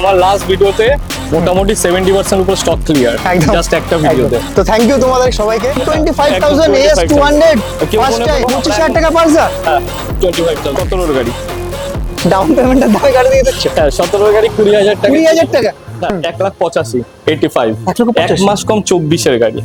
তোমার লাস্ট ভিডিওতে মোটামুটি 70% উপর স্টক ক্লিয়ার জাস্ট একটা ভিডিওতে। তো থ্যাংক ইউ তোমাদের সবাইকে। 25000 AS 200 ফার্স্ট টাইম 25000 টাকা পালসার। 25000 17 গাড়ি ডাউন পেমেন্টের দামে গাড়ি দিয়ে দিচ্ছ। হ্যাঁ 17 গাড়ি 20000 টাকা 20000 টাকা 1,85,000 85 1,85,000 এক মাস কম 24 এর গাড়ি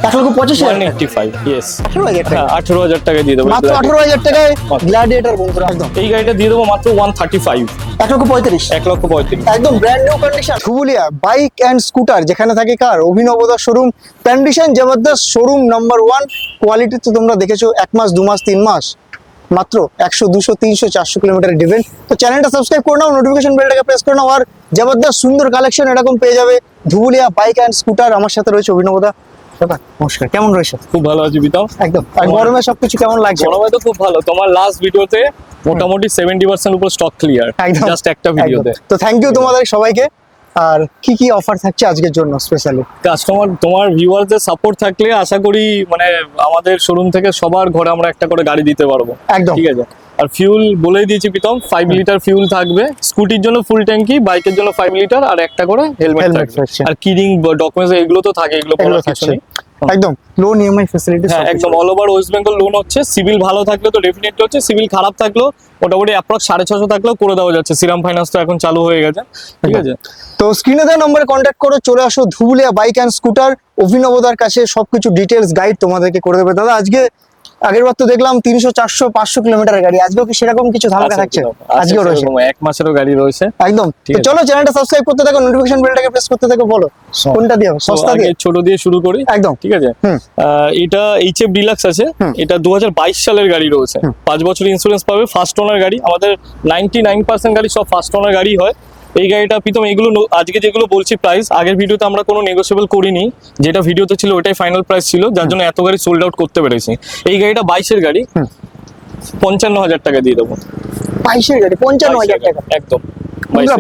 1,85,000 185 ইয়েস 18,000 টাকা 18,000 টাকা দিয়ে দেবো মাত্র 18,000 টাকায় গ্ল্যাডিয়েটর বন্ধুরা একদম এই গাড়িটা দিয়ে দেবো মাত্র 135 1,35,000 1,35,000 একদম brand new condition. Dhubulia bike and scooter যেখানে থাকে কার অভিনবদা শোরুম, কন্ডিশন জবরদস্ত শোরুম নাম্বার 1। কোয়ালিটি তো তোমরা দেখেছো, 1 মাস 2 মাস 3 মাস মাত্র 100 200 300 400 কিলোমিটার ডিভেন্ট। তো চ্যানেলটা সাবস্ক্রাইব করে নাও, নোটিফিকেশন বেলটাকে প্রেস করে নাও, আর জবরদস্ত সুন্দর কালেকশন এরকম পেয়ে যাবে ধুবুলিয়া বাইক এন্ড স্কুটার। আমার সাথে রয়েছে অভিনবদা। দাদা নমস্কার, কেমন রয়েছে? খুব ভালো আছি বিতাম একদম। আর গরমে সবকিছু কেমন লাগছে? গরমে তো খুব ভালো। তোমার লাস্ট ভিডিওতে মোটামুটি 70% উপর স্টক ক্লিয়ার একদম জাস্ট একটা ভিডিওতে। তো থ্যাংক ইউ তোমাদের সবাইকে। আর কি কি অফার থাকছে আজকের জন্য স্পেশালি? কাস্টমার তোমার ভিউয়ারদের সাপোর্ট থাকলে আশা করি মানে আমাদের শোরুম থেকে সবার ঘরে আমরা একটা করে গাড়ি দিতে পারবো একদম ঠিক আছে। আর ফিউল বলেই দিয়েছি প্রীতম 5 লিটার ফিউল থাকবে, স্কুটির জন্য ফুল ট্যাঙ্কি, বাইকের জন্য 5 লিটার আর একটা করে হেলমেট Helmet থাকবে। থাকছে। আর কিডিং ডকুমেন্টস এগুলো তো থাকে, এগুলো এগুলো বলার কিছু থাকছে নেই। একদম লোন ইএমআই ফ্যাসিলিটি হ্যাঁ একদম all over West Bengal loan হচ্ছে। সিভিল ভালো থাকলে তো ডেফিনেটলি হচ্ছে, সিভিল খারাপ থাকলেও মোটামুটি অ্যাপ্রক্স 650 থাকলেও করে দেওয়া যাচ্ছে। শ্রীরাম ফাইন্যান্স তো এখন চালু হয়ে গেছে ঠিক আছে। তো স্ক্রিনে দেওয়া নম্বরে কন্ট্যাক্ট করে চলে আসো ধুবুলিয়া বাইক এন্ড স্কুটার। অভিনবদার কাছে সবকিছু ডিটেলস গাইড তোমাদেরকে করে দেবে। দাদা আজকে আগের বার তো দেখলাম 300 400 500 কিলোমিটার গাড়ি, আজকেও কি সেরকম কিছু ধামাকা থাকছে? আজকেও রয়েছে এক মাসেরও গাড়ি রয়েছে একদম। ঠিক তো আছে। চলো চ্যানেলটা সাবস্ক্রাইব করতে থাকো, নোটিফিকেশন বেলটাকে প্রেস করতে থাকো। বলো কোনটা দিয়ে সস্তা আগে দিয়ে? ছোট দিয়ে শুরু করি একদম ঠিক আছে। এটা এইচএফ ডিলাক্স আছে, এটা 2022 সালের গাড়ি রয়েছে, 5 বছর ইন্স্যুরেন্স পাবে, ফার্স্ট ওনার গাড়ি। আমাদের 99% গাড়ি সব ফার্স্ট ওনার গাড়ি হয়। এই গাড়িটা প্রীতম এগুলো আজকে যেগুলো বলছি প্রাইস, আগের ভিডিওতে আমরা কোনো নেগোসিয়েবল করিনি, যেটা ভিডিওতে ছিল ওটাই ফাইনাল প্রাইস ছিল, যার জন্য এত গাড়ি সোল্ড আউট করতে পেরেছি। এই গাড়িটা 22 এর গাড়ি 55,000 টাকা দিয়ে দেবো। 22 এর গাড়ি 55,000 টাকা একদম।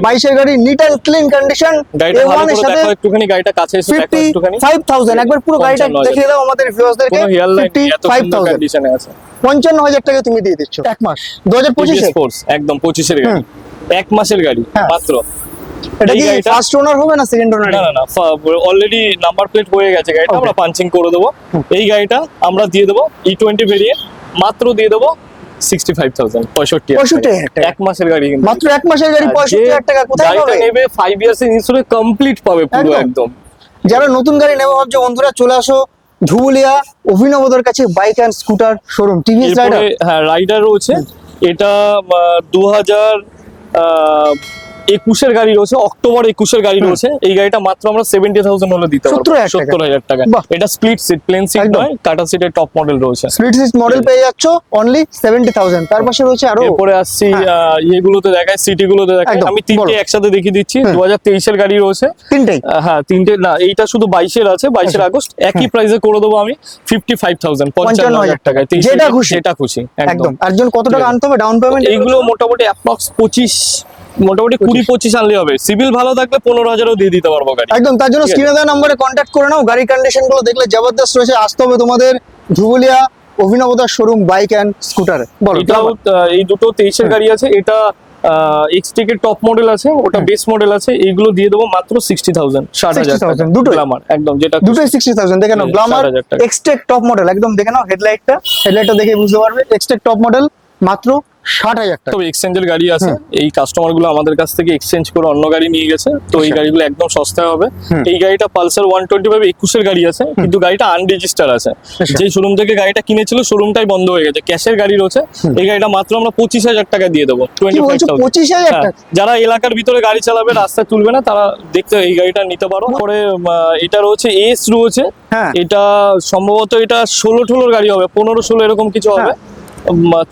22 এর গাড়ি নিট এন্ড ক্লিন কন্ডিশন। গাড়িটা ভালো করে দেখো একটুখানি, গাড়িটা কাছে এসে দেখো একটুখানি। 55,000 একবার পুরো গাড়িটা 55,000 দেখিয়ে দাও আমাদের ভিউয়ার্সদেরকে। কোনো হেয়ার লাইন এত সুন্দর 55,000 কন্ডিশনে আছে। 55,000 টাকা তুমি দিয়ে দিচ্ছ এক মাস 2025 এ। স্পোর্টস একদম 25 এর গাড়ি, এক মাসের গাড়ি হ্যাঁ। মাত্র। এটা এই কি গাড়িটা- ফার্স্ট ওনার হবে না সেকেন্ড ওনার? না না না অলরেডি নাম্বার প্লেট হয়ে গেছে গাড়িটা, আমরা পাঞ্চিং করে দেবো। এই গাড়িটা আমরা দিয়ে দেবো E20 ভেরিয়েন্ট, মাত্র দিয়ে দেবো 65,000 65,000 টাকা। এক মাসের গাড়ি কিন্তু। মাত্র এক মাসের গাড়ি আর 65,000 টাকা কোথায় গাড়িটা পাবে? নেবে 5 ইয়ার্স এর ইন্স্যুরেন্স কমপ্লিট পাবে পুরো একদম। একদম। যারা নতুন গাড়ি নেবে ভাবছো বন্ধুরা চলে আসো ধুবুলিয়া অভিনবদার কাছে bike and scooter showroom. TVS Raider এরপরে হ্যাঁ রাইডার রয়েছে, এটা 2021 এর গাড়ি রয়েছে, অক্টোবর 21 এর গাড়ি রয়েছে। এই গাড়িটা মাত্র আমরা 70,000 হলে দিতে পারবো। 70,000 টাকা। 70,000 টাকা। বাহ। এটা স্প্লিট সিট, প্লেন সিট একদম। নয়, কাটা সিটের টপ মডেল রয়েছে। স্প্লিট সিট মডেল পেয়ে যাচ্ছ অনলি 70,000। তার পাশে রয়েছে আরো এরপরে আসছি ইয়েগুলোতে দেখায়, সিটি গুলোতে দেখায়। একদম, আমি তিনটে বলো। একসাথে দেখিয়ে দিচ্ছি। 2023 এর গাড়ি রয়েছে তিনটেই। হ্যাঁ তিনটে না, এইটা শুধু 22 এর আছে, 22 এর আগস্ট। একই প্রাইসে করে দেবো আমি 55,000 55,000 টাকায়। যেটা খুশি। যেটা খুশি একদম। একদম। আর জন কত টাকা আনতে হবে ডাউন পেমেন্ট? এইগুলো মোটামুটি অ্যাপ্রক্স 25 মোটামুটি 20-25 আনলে হবে। সিভিল ভালো থাকলে 15,000ও দিয়ে দিতে পারবো গাড়ি। একদম। তার জন্য ঠিক আছে। স্ক্রিনে দেওয়া নম্বরে কন্ট্যাক্ট করে নাও। গাড়ি কন্ডিশন গুলো দেখলে জবরদস্ত রয়েছে। আসতে হবে তোমাদের ধুবুলিয়া অভিনবদার শোরুম বাইক এন্ড স্কুটার। বলো এটাও এই দুটো 23 এর গাড়ি আছে। এটা এক্সটেক এর টপ মডেল আছে, ওটা বেস মডেল আছে। এইগুলো দিয়ে দেবো মাত্র 60,000 60,000 টাকা। দুটোই? গ্ল্যামার একদম যেটা দুটোই 60,000 দেখে নাও। গ্ল্যামার 60,000 টাকা। এক্সটেক টপ মডেল একদম দেখে নাও। হেডলাইটটা দেখে বুঝতে পারবে। এক্সটেক টপ মডেল মাত্র 60,000 টাকা। তবে এক্সচেঞ্জের গাড়ি আছে, এই কাস্টমার গুলো আমাদের কাছ থেকে এক্সচেঞ্জ করে অন্য গাড়ি নিয়ে গেছে, তো এই গাড়িগুলো একদম সস্তায় হবে। এই গাড়িটা পালসার 125 21 এর গাড়ি আছে, কিন্তু গাড়িটা আনরেজিস্টার আছে। যে শোরুম থেকে গাড়িটা কিনেছিল শোরুমটাই বন্ধ হয়ে গেছে, ক্যাশের গাড়ি রয়েছে। এই গাড়িটা মাত্র আমরা 25,000 টাকা দিয়ে দেবো। কি বলছো 25,000 টাকা? যারা এলাকার ভিতরে গাড়ি চালাবে, রাস্তায় তুলবে না, তারা দেখতে এই গাড়িটা নিতে পারো। পরে এটা রয়েছে এস রয়েছে, হ্যাঁ। এটা সম্ভবত এটা 16-18 গাড়ি হবে, 15-16 এরকম কিছু হবে।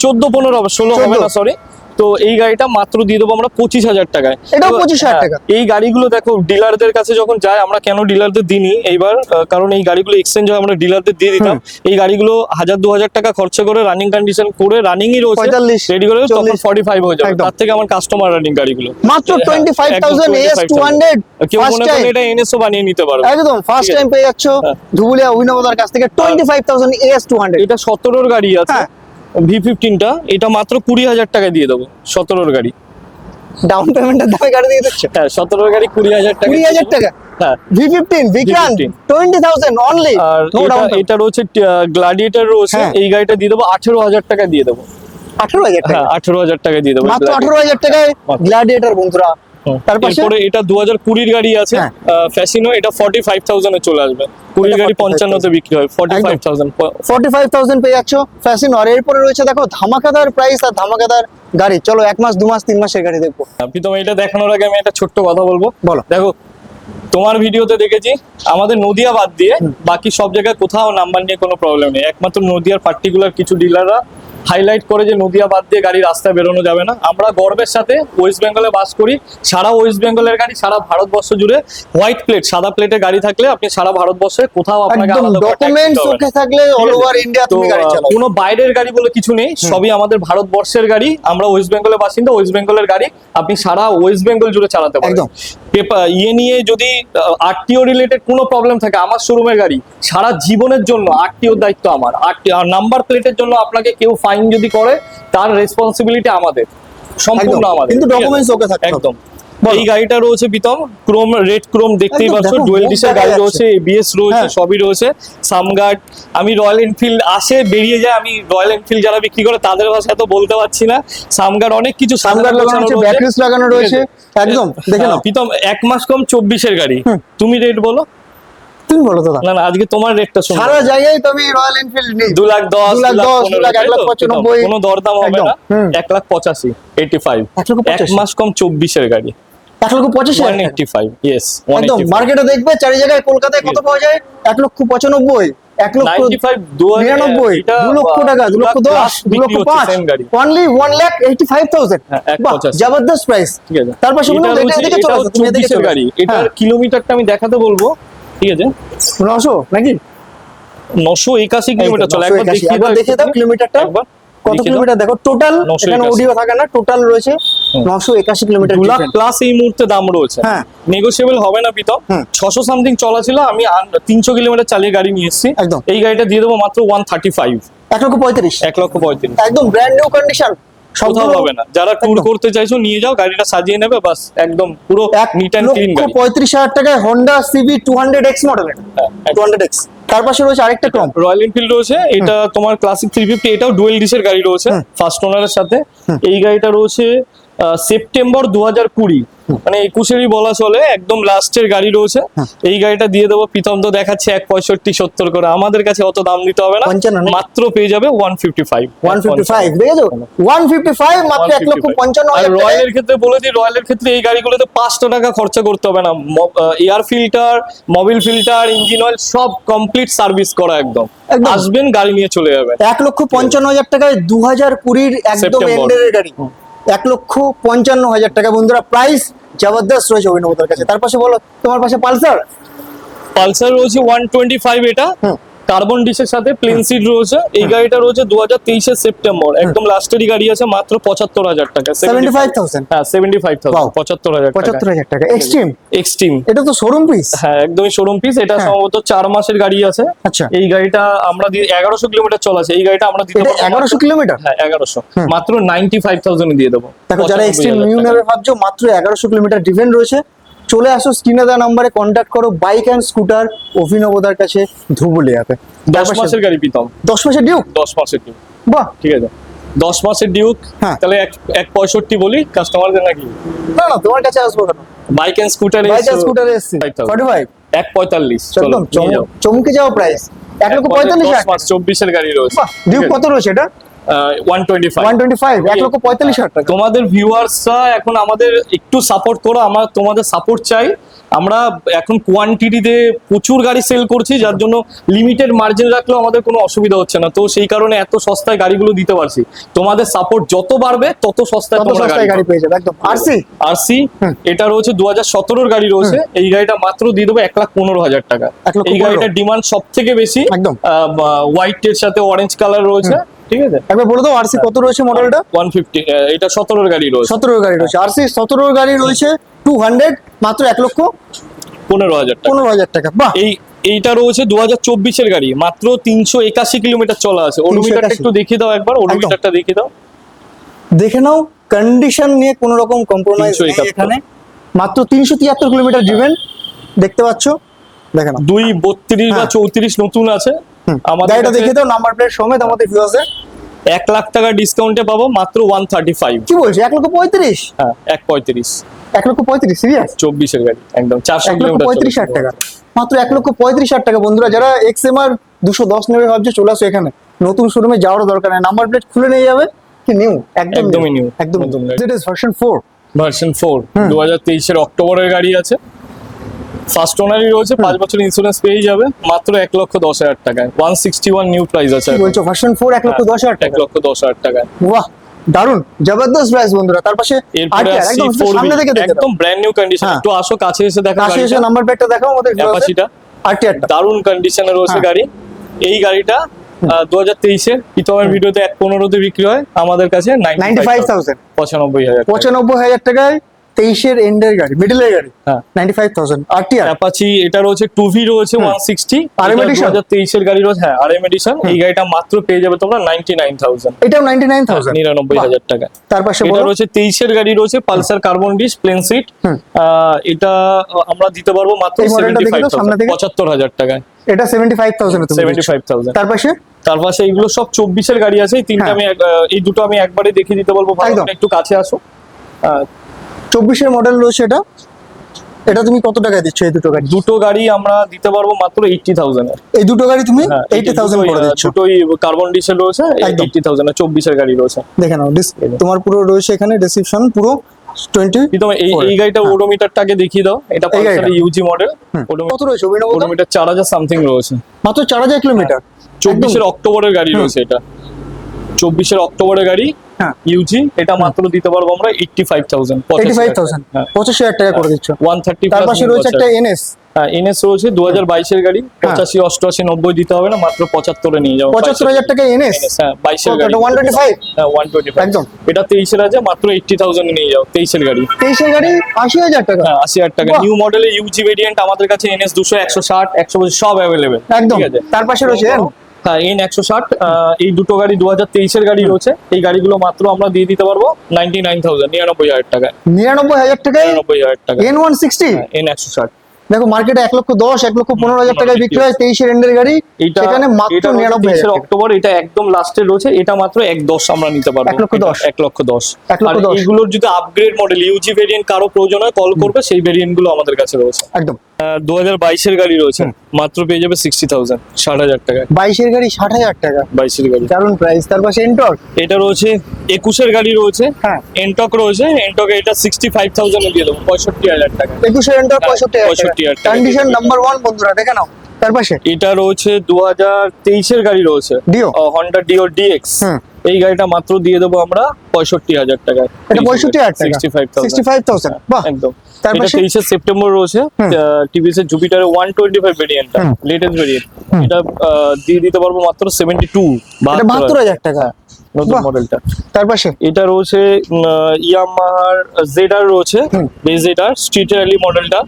14-15 হবে, 16 হবে না সরি। তো এই গাড়িটা মাত্র দিয়ে দেবো আমরা 25,000 টাকায়। এটাও 25,000 টাকা? এই গাড়িগুলো দেখো ডিলারদের কাছে যখন যায়, আমরা কেন ডিলারদের দিইনি এইবার, কারণ এই গাড়িগুলো এক্সচেঞ্জ হয়, আমরা ডিলারদের দিয়ে দিতাম। এই গাড়িগুলো 1,000-2,000 টাকা খরচা করে রানিং কন্ডিশন করে, রানিংই রয়েছে 45, রেডি করে, তখন 40 45 হয়ে যাবে। একদম। তার থেকে আমার কাস্টমার রানিং গাড়িগুলো মাত্র হ্যাঁ, 25,000 AS 200 কেউ ফার্স্ট মনে টাইম। করেন এটা এনএসও বানিয়ে নিতে পারবে একদম ফার্স্ট ঠিক আছে। টাইম পেয়ে যাচ্ছ হ্যাঁ। ধুবুলিয়া অভিনবদার কাছ থেকে 25,000 AS 200। এটা 17 গাড়ি আছে, হ্যাঁ। V15টা, এটা মাত্র 20,000 টাকা দিয়ে দেবো। 17 গাড়ি ডাউন পেমেন্টের দামে গাড়ি দিয়ে দিচ্ছ? হ্যাঁ 17 গাড়ি 20,000 টাকা 20,000 টাকা হ্যাঁ। V15 Vikrant 20,000 only. আর এটা রয়েছে গ্ল্যাডিয়েটর রয়েছে, হ্যাঁ। এই গাড়িটা দিয়ে দেবো 18,000 টাকা দিয়ে দেবো। 18,000 টাকা হ্যাঁ 18,000 টাকা দিয়ে দেবো মাত্র 18,000 টাকায় গ্ল্যাডিয়েটর বন্ধুরা। তারপরে তারপরে এটা 2020 গাড়ি আছে হ্যাঁ। ফ্যাসিনো, এটা 45,000 এ চলে আসবে। 20 গাড়ি 55 তে বিক্রি হয়, 45,000 45,000 পেয়ে যাচ্ছ ফ্যাশন। আর এরপরে রয়েছে দেখো ধামাকাদার প্রাইস আর ধামাকাদার গাড়ি। চলো 1 মাস 2 মাস 3 মাসের গাড়ি দেখবো। প্রীতম এটা দেখানোর আগে আমি একটা ছোট্ট কথা বলবো। বলো। দেখো তোমার ভিডিওতে দেখেছি আমাদের নদিয়া বাদ দিয়ে বাকি সব জায়গায় কোথাও নাম্বার নিয়ে কোনো প্রবলেম নেই, একমাত্র নদিয়ার পার্টিকুলার কিছু ডিলাররা হাইলাইট করে যে নদিয়া বাদ দিয়ে গাড়ি রাস্তায় বেরোনো যাবে না। আমরা গর্বের সাথে ওয়েস্ট বেঙ্গলে বাস করি, সারা ওয়েস্ট বেঙ্গলের গাড়ি সারা ভারতবর্ষ জুড়ে হোয়াইট প্লেট সাদা প্লেটে গাড়ি থাকলে আপনি সারা ভারতবর্ষে কোথাও আপনাকে একদম আলাদা করে tax ডকুমেন্টস দিতে হবে না। ওকে থাকলে অল ওভার ইন্ডিয়া তুমি গাড়ি চালাও। কোনো বাইরের গাড়ি বলে কিছু নেই, সবই আমাদের ভারতবর্ষের গাড়ি। আমরা ওয়েস্ট বেঙ্গলের বাসিন্দা, ওয়েস্ট বেঙ্গলের গাড়ি আপনি সারা ওয়েস্ট বেঙ্গল জুড়ে চালাতে পারেন। একদম। পেপার নিয়ে যদি আরটিও রিলেটেড কোনো প্রবলেম থাকে, আমার শোরুমের গাড়ি সারা জীবনের জন্য আরটিওর দায়িত্ব আমার। আর নাম্বার প্লেটের জন্য আপনাকে কেউ ফাইন যদি করে তার রেসপন্সিবিলিটি আমাদের, সম্পূর্ণ একদম। আমাদের। কিন্তু ঠিক আছে? documents ওকে থাকতে হবে। একদম। বলো। এই গাড়িটা রয়েছে প্রীতম ক্রোম, রেড ক্রোম দেখতেই একদম, পাচ্ছ, দেখো, ডুয়েল মুখ ডিসের দেখা গাড়ি যাচ্ছে। রয়েছে, এবিএস রয়েছে, হ্যাঁ। সবই রয়েছে। সামগার্ড, আমি রয়্যাল এনফিল্ড আসে বেরিয়ে যায়, আমি রয়্যাল এনফিল্ড যারা বিক্রি করে তাদের ভাষায় তো বলতে পারছি না। সামগার্ড অনেক কিছু সামগার্ড লাগানো আছে, ব্যাটারিজ লাগানো রয়েছে। একদম দেখে নাও। প্রীতম 1 মাস কম 24-এর গাড়ি, তুমি রেট বলো। তুমি বলো দাদা। না না আজকে তোমার রেটটা শোনো। সারা জায়গায় তো আমি রয়্যাল এনফিল্ড নেই। 2,10,000, 2,10,000, 1,95,000 কোনো দরদাম হবে একদম। না। 1,85,000, 85 1,85,000 1 মাস কম 24-এর গাড়ি 1,85,000 185, ইয়েস একদম 185 মার্কেটে দেখবে চারি জায়গায় কলকাতায় কত পাওয়া যায়? 1,95,000, 1,99,000, 2 লক্ষ টাকা, 2,10,000, 2,05,000, অনলি 1,85,000। হ্যাঁ, বাহ, 1,85,000 জবরদস্ত প্রাইস। ঠিক আছে। তারপর সেগুলো এটা রয়েছে, এদিকে চলে এটাও আসো, তুমি এদিকে 24-এর চলে গাড়ি, আসো। এটার হ্যাঁ, কিলোমিটারটা আমি দেখাতে বলবো। ঠিক আছে 900 নাকি? 981 কিলোমিটার চলে, একবার 981, দেখিয়ে একবার দেখে দাও কিলোমিটারটা। একবার কত দেখিয়ে দাও। কিলোমিটার দেখো টোটাল, 981 এখানে অডিও থাকে না, টোটাল রয়েছে 981 কিলোমিটার। 2 লাখ প্লাস এই মুহূর্তে দাম রয়েছে। হ্যাঁ। নেগোশিয়েবল হবে না প্রীতম। 600 সামথিং চলা ছিল, আমি 300 কিলোমিটার চালিয়ে গাড়ি নিয়ে এসেছি। একদম। এই গাড়িটা দিয়ে দেবো মাত্র 135, 1,35,000, 1,35,000। একদম ব্র্যান্ড নিউ কন্ডিশন। কোথাও হবে না, যারা ট্যুর একদম। করতে চাইছো নিয়ে যাও, গাড়িটা সাজিয়ে নেবে বাস, একদম পুরো নিট অ্যান্ড ক্লিন গাড়ি। 1,35,000 টাকায় হোন্ডা সিবি 200X মডেলের, হ্যাঁ, 200X। তার পাশে রয়েছে আরেকটা ক্রম। রয়্যাল এনফিল্ড রয়েছে, এটা তোমার ক্লাসিক 350, এটাও ডুয়েল ডিসের গাড়ি রয়েছে ফার্স্ট ওনারের সাথে। এই গাড়িটা রয়েছে সেপ্টেম্বর 2020, মানে 21-এরই বলা চলে, একদম লাস্টের গাড়ি রয়েছে। এই গাড়িটা দিয়ে দেবো প্রীতম, তো দেখাচ্ছে 165-70 করে, আমাদের কাছে অত দাম দিতে হবে না, 55 নাকি? মাত্র পেয়ে যাবে 155। 155 দেখেছো, 155 মাত্র 1,55,000 আর টাকায়। রয়্যালের ক্ষেত্রে বলে দিই, রয়্যালের ক্ষেত্রে এই গাড়িগুলোতে 500 টাকা খরচা করতে হবে না। Air filter, Mobil filter, engine oil সব কমপ্লিট সার্ভিস করা, একদম একদম। আসবেন গাড়ি নিয়ে চলে যাবেন। 1,55,000 টাকায় 2020 একদম সেপ্টেম্বর। এন্ডের গাড়ি। 1,55,000 টাকা বন্ধুরা, প্রাইস জবরদস্ত রয়েছে অভিনবতার কাছে। তার পাশে বলো, তোমার পাশে পালসার। পালসার রয়েছে 125 এটা, কার্বন ডিসের সাথে প্লেন সিট রয়েছে। এই গাড়িটা রয়েছে 2023-এর সেপ্টেম্বর, একদম লাস্টেরই গাড়ি আছে, মাত্র 75,000 টাকা। 75,000, হ্যাঁ 75,000, Wow. 75,000 টাকা। 75,000 টাকা এক্সট্রিম। এক্সট্রিম, এটা তো শোরুম পিস। হ্যাঁ একদমই শোরুম পিস। এটা হ্যাঁ। সম্ভবত 4 মাসের গাড়ি আছে। আচ্ছা। এই গাড়িটা আমরা 1100 কিলোমিটার চলা আছে। এই গাড়িটা আমরা দিতে এটা পারবো 1100 কিলোমিটার। হ্যাঁ 1100, মাত্র 95,000 এ দিয়ে দেবো। দেখো যারা এক্সট্রিম নিউ নেবে ভাবছো, মাত্র 1100 কিলোমিটার ডিফেন্ড রয়েছে। চলে আসো, স্ক্রিনে দেওয়া নাম্বারে কন্ট্যাক্ট করো। বাইক অ্যান্ড স্কুটার অভিনবদার কাছে, ধুবুলিয়াতে। 10 মাসের গাড়ি প্রীতম, 10 মাসের ডিউক। 10 মাসের ডিউক। বাহ, ঠিক আছে 10 মাসের ডিউক। হ্যাঁ। তাহলে 165 বলি কাস্টমারদের নাকি? না না, তোমার কাছে আসবো কেন? বাইক এন্ড স্কুটারে বাইক অ্যান্ড স্কুটারে এসছি 45, 145 চলো একদম নিয়ে যাও। চমকে যাও প্রাইস। 1,45,000। 10 মাস 24-এর গাড়ি রয়েছে। বাহ, ডিউক কত রয়েছে এটা? 125। 125, 1,45,000 টাকা। তোমাদের ভিউয়ার্সরা এখন আমাদের একটু সাপোর্ট করো, আমরা তোমাদের সাপোর্ট চাই। আমরা এখন কোয়ান্টিটিতে প্রচুর গাড়ি সেল করছি, যার জন্য লিমিটেড মার্জিন রাখলেও আমাদের কোনো অসুবিধা হচ্ছে না। তো সেই কারণে এত সস্তায় গাড়িগুলো দিতে পারছি। তোমাদের সাপোর্ট যত বাড়বে তত সস্তায় কত তোমরা সস্তায় গাড়ি পেয়ে যাবে একদম। আরসি আরসি এটা রয়েছে 2017-এর গাড়ি রয়েছে। এই গাড়িটা মাত্র দিয়ে দেবো 1,15,000 টাকা। 1,15,000 এই গাড়িটার ডিমান্ড সব থেকে বেশি, একদম। হোয়াইট এর সাথে অরেঞ্জ কালার রয়েছে। ঠিক আছে একবার বলে দাও আরসি কত রয়েছে মডেলটা? 150, এটা 17-এর গাড়ি রয়েছে। 17 গাড়ি রয়েছে, আরসি 17 গাড়ি রয়েছে 200, মাত্র 15,000 টাকা। 15,000 টাকা। বাহ, এইটা রয়েছে 2024-এর গাড়ি, মাত্র 381 কিলোমিটার চলা আছে। ওডোমিটারটা 381 একটু দেখিয়ে দাও একবার, ওডোমিটারটা দেখিয়ে দাও। দেখে নাও কন্ডিশন নিয়ে কোনো রকম কম্প্রোমাইজ নেই 371 এখানে। মাত্র 373 কিলোমিটার ড্রিভেন, দেখতে পাচ্ছ, দেখেন 232 বা হ্যাঁ। 34 নতুন আছে আমাদের গাড়িটা কাছে। দেখে দাও নাম্বার প্লেট সমেত আমাদের ভিউয়ার্সদের। 1 লাখ টাকা ডিসকাউন্টে পাবো মাত্র 135। কি বলছো, 1,35,000? হ্যাঁ 135 1,35,000 সিরিয়াস? 24 এর গাড়ি একদম 400 কিলোমিটার 1,35,000 টাকা, মাত্র 1,35,000 টাকা। বন্ধুরা যারা XMR 210 নেবে ভাবছে, চলে আসো এখানে, নতুন শোরুমে যাওয়ার দরকার নেই, নাম্বার প্লেট খুলে নিয়ে যাবে। কি নিউ, একদমই new, একদম নতুন গাড়ি। যেটা ভার্সন 4। ভার্সন 4 2023 এর অক্টোবরের গাড়ি আছে, ফার্স্ট ওনারই রয়েছে, 5 বছর ইন্স্যুরেন্স পেয়ে যাবে মাত্র 1,10,000 টাকায়। 161 নিউ প্রাইস আছে, কি বলছো, ভার্সন 4 1,10,000 টাকা? 1,10,000 টাকায়। বাহ, দারুন, জবরদস্ত প্রাইস বন্ধুরা। তার পাশে এরপরে RTR, আসছি একদম 4B, সামনে থেকে দেখে দাও। একদম ব্র্যান্ড নিউ কন্ডিশন। হ্যাঁ। একটু আসো কাছে এসে দেখো কাছে এসে গাড়িটা, নাম্বার প্লেটটা দেখাও আমাদের অ্যাপাচিটা RTR-টা। দারুণ কন্ডিশনে রয়েছে হ্যাঁ। গাড়ি। এই গাড়িটা 2023 এর প্রথমের ভিডিওতে 1,15,তে বিক্রি হয়, আমাদের কাছে 95,000, 95,000 95,000 টাকায় 23 এর এন্ডের গাড়ি, মিডলের গাড়ি, হ্যাঁ। 95,000 RTR। অ্যাপাচি এটা রয়েছে 2V রয়েছে 160, RM edition? 2023 এর গাড়ি রয়েছে, হ্যাঁ RM এডিশন। এই গাড়িটা মাত্র পেয়ে যাবে তোমরা 99,000, এটাও 99,000, 99,000 টাকা। তার পাশে এটা বলো। রয়েছে 23 এর গাড়ি রয়েছে, Pulsar carbon disc plain seat. এটা আমরা দিতে পারবো মাত্র এই মডেলটা দেখে দাও সামনে 75,000, থেকে। 75,000 টাকায়। এটা 75,000 তুমি দিচ্ছ। 75,000। তার পাশে তার পাশে এইগুলো সব 24 এর গাড়ি আছে। এই তিনটা হ্যাঁ। আমি এই দুটো আমি একবারে দেখিয়ে দিতে বলবো, ভালো একদম। করে একটু কাছে আসো। 24 এর মডেল রয়েছে এটা। এটা তুমি কত টাকায় দিচ্ছ এই দুটো গাড়ি? দুটো গাড়ি আমরা দিতে পারবো মাত্র 80,000 এর। এই দুটো গাড়ি তুমি হ্যাঁ, 80,000 করে দিচ্ছ। দুটোই কার্বন ডিসেল রয়েছে, একদম। 80,000 এর 24 এর গাড়ি রয়েছে। দেখে নাও, তোমার পুরো রয়েছে এখানে ডেসক্রিপশন পুরো 20। কিন্তু এই গাড়িটা ওডোমিটারটাকে দেখিয়ে দাও, এটা এই গাড়িটা? Pulsar Yuji model. কত রয়েছে অভিনব? ওডোমিটার 4,000 সামথিং রয়েছে। মাত্র 4,000 কিলোমিটার। 24 এর অক্টোবরের গাড়ি রয়েছে এটা, 24 এর অক্টোবরের গাড়ি হ্যাঁ। ইউজি। এটা মাত্র দিতে পারবো আমরা 85,000, 85,000, হ্যাঁ 85,000 টাকা করে দিচ্ছ। 130 তার পাশে রয়েছে একটা NS। হ্যাঁ NS রয়েছে 2022 এর গাড়ি, 85, 88, 90 দিতে হবে না, মাত্র 75 এ নিয়ে যাও। 75,000 টাকা NS। হ্যাঁ 22 এর গাড়ি, 125। হ্যাঁ 125 একদম। এটা 23 এর আছে, মাত্র 80,000 এ নিয়ে যাও। 23 এর গাড়ি, 23 এর গাড়ি 80,000 টাকা। হ্যাঁ 80,000 টাকা। বাহ। নিউ মডেলের ইউজি ভেরিয়েন্ট আমাদের কাছে NS 200, 160, 125 সব অ্যাভেলেবেল। একদম। ঠিক আছে। তার পাশে রয়েছে হ্যাঁ N160, এই দুটো গাড়ি 2023 এর গাড়ি রয়েছে। এই গাড়িগুলো মাত্র আমরা দিয়ে দিতে পারবো 99,000, 99,000 টাকায়। 99,000 টাকায় 99,000 টাকা N160। N160। দেখো মার্কেটে 1,10,000, 1,15,000 টাকায় বিক্রি হয় 23 এর এন্ডের গাড়ি, এটা সেখানে মাত্র এটা 99,000 টাকা। অক্টোবর, এটা একদম লাস্টে রয়েছে। এটা মাত্র 1,10,000 আমরা নিতে পারবো। 1,10,000 1,10,000। 1,10,000 আর এইগুলোর যদি আপগ্রেড মডেল ইউজি ভেরিয়েন্ট কারো প্রয়োজন হয় কল করবে, সেই ভেরিয়েন্ট গুলো আমাদের কাছে রয়েছে। একদম। 2022 এর গাড়ি রয়েছে, মাত্র পেয়ে যাবে 60,000, 60,000 টাকায়। 22 এর গাড়ি 60,000 টাকা, 22 এর গাড়ি। দারুন প্রাইস। তার পাশে এন্টর্ক। এটা রয়েছে 21 এর গাড়ি রয়েছে, হ্যাঁ। এনটক রয়েছে। এনটকে এটা 65,000 এ দিয়ে দেবো, 65,000 টাকা। 21 এর এন্টর্ক 65,000 65,000 টাকা। টাকা। কন্ডিশন নাম্বার 1 বন্ধুরা, দেখে নাও। তার পাশে এটা রয়েছে 2023 এর গাড়ি রয়েছে, Dio। Honda Dio DX. হুম। এই গাড়িটা মাত্র দিয়ে দেবো আমরা 65,000 টাকায়। এটা 65,000 টাকা, 65,000। 65,000। বাহ। একদম। তার এটা পাশে 23 সেপ্টেম্বর রয়েছে, টিভিএস এর জুপিটারের 125 ভেরিয়েন্টটা, হুম। Latest variant. এটা দিয়ে দিতে পারবো মাত্র 72, এটা 72,000 টাকা, নতুন বাহ। মডেলটা। তার পাশে এটা রয়েছে ইয়ামাহার জেডার রয়েছে, হুম। জেডার স্ট্রিট র্যালি মডেলটা।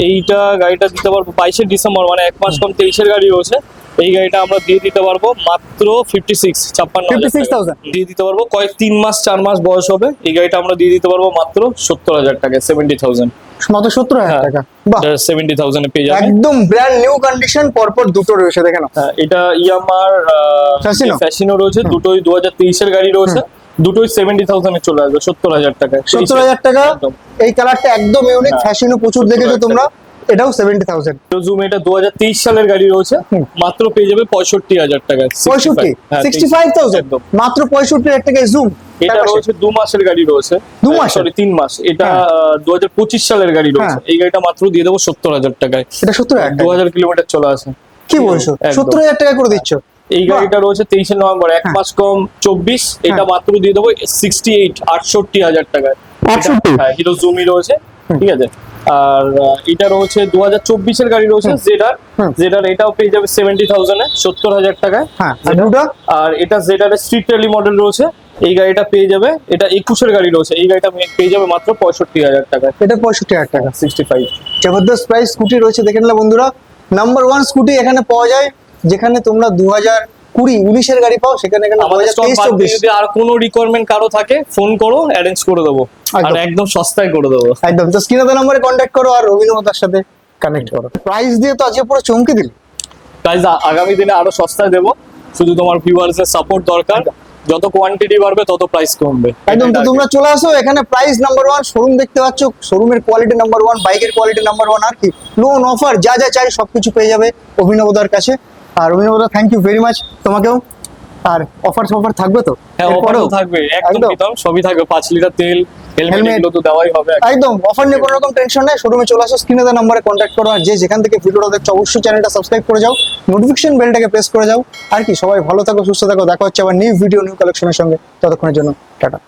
এইটা গাড়িটা দিতে পারবো 22 ডিসেম্বর, মানে 1 মাস কম 23 এর গাড়ি রয়েছে। এই গাড়িটা আমরা দিয়ে দিতে পারবো মাত্র 56,000 দিয়ে দিতে পারবো। 3 মাস 4 মাস বয়স হবে। এই গাড়িটা আমরা দিয়ে দিতে পারবো মাত্র 70,000 টাকায়, 70,000। মাত্র 70,000 টাকা, বাহ। 70,000 এ পেয়ে যাবে। একদম ব্র্যান্ড নিউ কন্ডিশন, পরপর দুটো রয়েছে, দেখে নাও। হ্যাঁ, এটা ইয়ামার Fascino? ফ্যাসিনো রয়েছে, দুটোই 2023 এর গাড়ি রয়েছে। দুটোই 70,000 এ চলে আসবে, 70,000 টাকায়। 70,000 টাকা। একদম। এই কালারটা একদম ইউনিক, হ্যাঁ। ফ্যাশনও প্রচুর দেখেছো 70,000 তোমরা। এটাও 70,000। জুম, এটা 2023 সালের গাড়ি রয়েছে, মাত্র পেয়ে যাবে 65,000 টাকায়। 65, হ্যাঁ, 65,000 একদম। মাত্র 65,000 টাকায় জুম। এটা রয়েছে 2 মাসের গাড়ি রয়েছে, 2 মাসের? সরি 3 মাস। এটা হ্যাঁ। 2025 সালের গাড়ি রয়েছে। হ্যাঁ। এই গাড়িটা মাত্র দিয়ে দেবো 70,000 টাকায়। এটা 70,000 টাকা। 2000 কিলোমিটার চলে আসে। কি বলছো, একদম। 70,000 টাকা করে দিচ্ছ? এই গাড়িটা রয়েছে 23 নভেম্বর, 1 হ্যাঁ। মাস কম 24। এটা হ্যাঁ। মাত্র দিয়ে দেবো 68,000 টাকায়। 68? হ্যাঁ, হিরো জুমি রয়েছে, ঠিক আছে। আর এটা রয়েছে 2024 এর গাড়ি রয়েছে, জেডার। জেডার এটাও পেয়ে যাবে 70,000 এ, 70,000 টাকায়। হ্যাঁ, আর দুটো? আর এটা জেডার এর স্ট্রিট র্যালি মডেল রয়েছে। এই গাড়িটা পেয়ে যাবে, এটা 21 এর গাড়ি রয়েছে। এই গাড়িটা পেয়ে যাবে মাত্র 65,000 টাকায়, এটা 65,000 টাকা। 65। জবরদস্ত প্রাইস স্কুটি রয়েছে, দেখে নিলে বন্ধুরা। নাম্বার 1 স্কুটি এখানে পাওয়া যায়, যেখানে তোমরা 20-19 গাড়ি পাও, সেখানে এখানে আমাদের স্টক 2023-24 যদি আর কোনো রিকোয়ারমেন্ট কারো থাকে ফোন করো, অ্যারেঞ্জ করে দেবো, আর একদম। একদম সস্তায় করে দেবো। একদম। তো স্ক্রিনে দেওয়া নম্বরে কন্ট্যাক্ট করো আর অভিনবদার সাথে কানেক্ট করো। প্রাইস দিয়ে তো আজকে পুরো চমকে দিলি। প্রাইস আগামী দিনে আরো সস্তায় দেবো, শুধু তোমার ভিউয়ার্সের সাপোর্ট দরকার। যত কোয়ান্টিটি বাড়বে তত প্রাইস কমবে। একদম। তো তোমরা চলে আসো এখানে, প্রাইস নাম্বার 1, শোরুম দেখতে পাচ্ছ, শোরুমের কোয়ালিটি নাম্বার 1, বাইকের কোয়ালিটি নাম্বার 1, আর কি লোন অফার যা যা চাই সবকিছু পেয়ে যাবে অভিনবদার কাছে। আর অভিনবদা, থ্যাংক ইউ ভেরি মাচ তোমাকেও। আর অফার থাকবে তো? হ্যাঁ, অফারও এরপরেও? থাকবে, একদম একদম। প্রীতম, সবই থাকবে। 5 লিটার তেল, হেলমেট, Helmet। এগুলো তো দেওয়াই হবে। একদম। অফার নিয়ে কোনো রকম টেনশন নেই, শোরুমে চলে আসো, স্ক্রিনে দেওয়া নম্বরে কন্ট্যাক্ট করো। আর যে যেখান থেকে ভিডিওটা দেখছো অবশ্যই চ্যানেলটা সাবস্ক্রাইব করে যাও, নোটিফিকেশন বেলটাকে প্রেস করে যাও। আর কি, সবাই ভালো থাকো, সুস্থ থাকো, দেখা হচ্ছে আবার নিউ ভিডিও, নিউ কালেকশনের সঙ্গে। ততক্ষণের জন্য টাটা।